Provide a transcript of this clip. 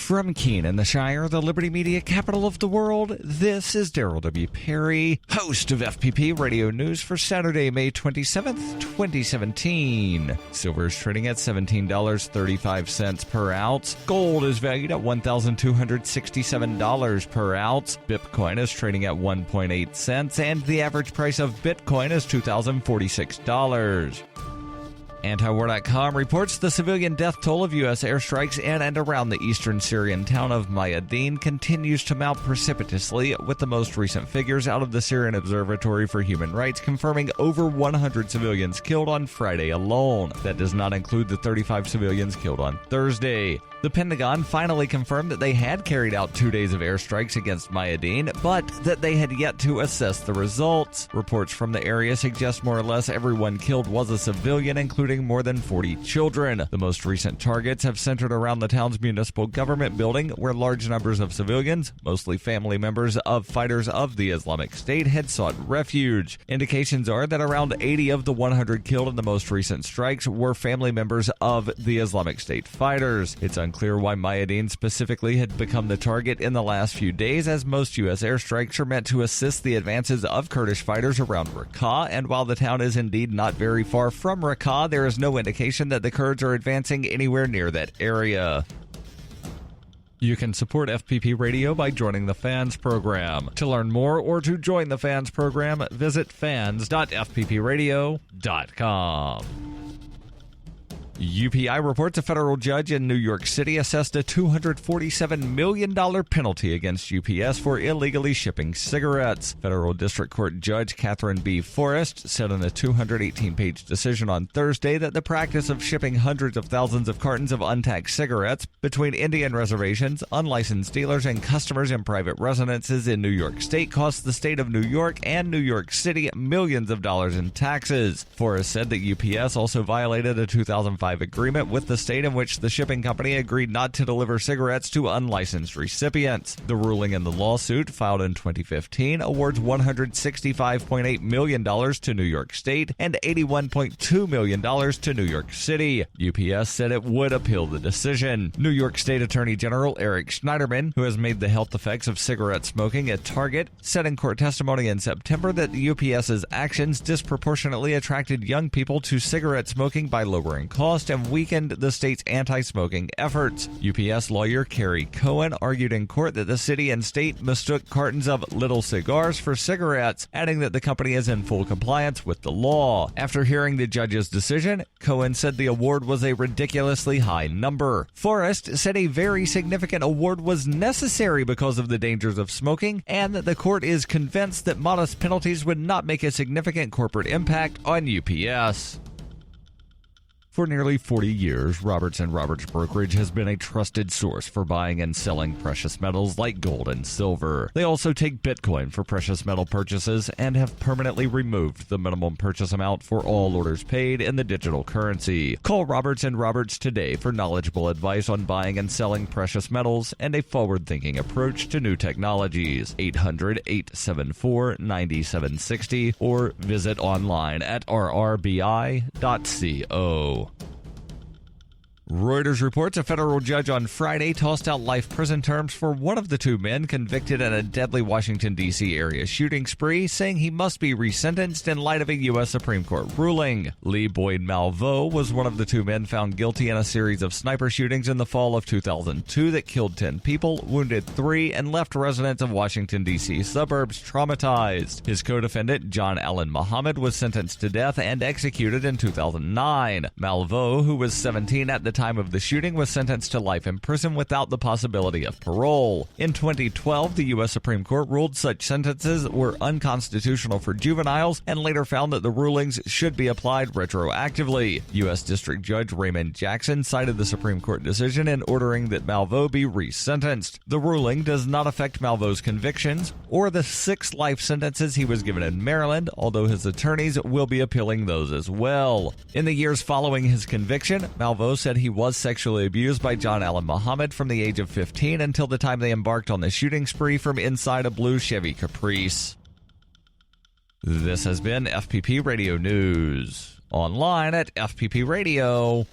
From Keene in the Shire, the Liberty Media capital of the world, this is Daryl W. Perry, host of FPP Radio News for Saturday, May 27th, 2017. Silver is trading at $17.35 per ounce. Gold is valued at $1,267 per ounce. Bitcoin is trading at 1.8 cents, and the average price of Bitcoin is $2,046. Antiwar.com reports the civilian death toll of U.S. airstrikes in and around the eastern Syrian town of Mayadeen continues to mount precipitously, with the most recent figures out of the Syrian Observatory for Human Rights confirming over 100 civilians killed on Friday alone. That does not include the 35 civilians killed on Thursday. The Pentagon finally confirmed that they had carried out 2 days of airstrikes against Mayadeen, but that they had yet to assess the results. Reports from the area suggest more or less everyone killed was a civilian, including more than 40 children. The most recent targets have centered around the town's municipal government building, where large numbers of civilians, mostly family members of fighters of the Islamic State, had sought refuge. Indications are that around 80 of the 100 killed in the most recent strikes were family members of the Islamic State fighters. It's unclear why Mayadeen specifically had become the target in the last few days, as most U.S. airstrikes are meant to assist the advances of Kurdish fighters around Raqqa, and while the town is indeed not very far from Raqqa, there is no indication that the Kurds are advancing anywhere near that area. You can support FPP Radio by joining the Fans program. To learn more or to join the Fans program, visit fans.fppradio.com. UPI reports a federal judge in New York City assessed a $247 million penalty against UPS for illegally shipping cigarettes. Federal District Court Judge Catherine B. Forrest said in a 218-page decision on Thursday that the practice of shipping hundreds of thousands of cartons of untaxed cigarettes between Indian reservations, unlicensed dealers, and customers in private residences in New York State cost the state of New York and New York City millions of dollars in taxes. Forrest said that UPS also violated a 2005 agreement with the state in which the shipping company agreed not to deliver cigarettes to unlicensed recipients. The ruling in the lawsuit, filed in 2015, awards $165.8 million to New York State and $81.2 million to New York City. UPS said it would appeal the decision. New York State Attorney General Eric Schneiderman, who has made the health effects of cigarette smoking a target, said in court testimony in September that the UPS's actions disproportionately attracted young people to cigarette smoking by lowering costs and weakened the state's anti-smoking efforts. UPS lawyer Carrie Cohen argued in court that the city and state mistook cartons of little cigars for cigarettes, adding that the company is in full compliance with the law. After hearing the judge's decision, Cohen said the award was a ridiculously high number. Forrest said a very significant award was necessary because of the dangers of smoking, and that the court is convinced that modest penalties would not make a significant corporate impact on UPS. For nearly 40 years, Roberts & Roberts Brokerage has been a trusted source for buying and selling precious metals like gold and silver. They also take Bitcoin for precious metal purchases and have permanently removed the minimum purchase amount for all orders paid in the digital currency. Call Roberts & Roberts today for knowledgeable advice on buying and selling precious metals and a forward-thinking approach to new technologies. 800-874-9760 or visit online at rrbi.co. Reuters reports a federal judge on Friday tossed out life prison terms for one of the two men convicted in a deadly Washington, D.C. area shooting spree, saying he must be resentenced in light of a U.S. Supreme Court ruling. Lee Boyd Malvo was one of the two men found guilty in a series of sniper shootings in the fall of 2002 that killed 10 people, wounded 3, and left residents of Washington, D.C. suburbs traumatized. His co-defendant, John Allen Muhammad, was sentenced to death and executed in 2009. Malvo, who was 17 at the time of the shooting, was sentenced to life in prison without the possibility of parole. In 2012, the U.S. Supreme Court ruled such sentences were unconstitutional for juveniles and later found that the rulings should be applied retroactively. U.S. District Judge Raymond Jackson cited the Supreme Court decision in ordering that Malvo be resentenced. The ruling does not affect Malvo's convictions or the 6 life sentences he was given in Maryland, although his attorneys will be appealing those as well. In the years following his conviction, Malvo said he was sexually abused by John Allen Muhammad from the age of 15 until the time they embarked on the shooting spree from inside a blue Chevy Caprice. This has been FPP Radio News. Online at fppradio.com.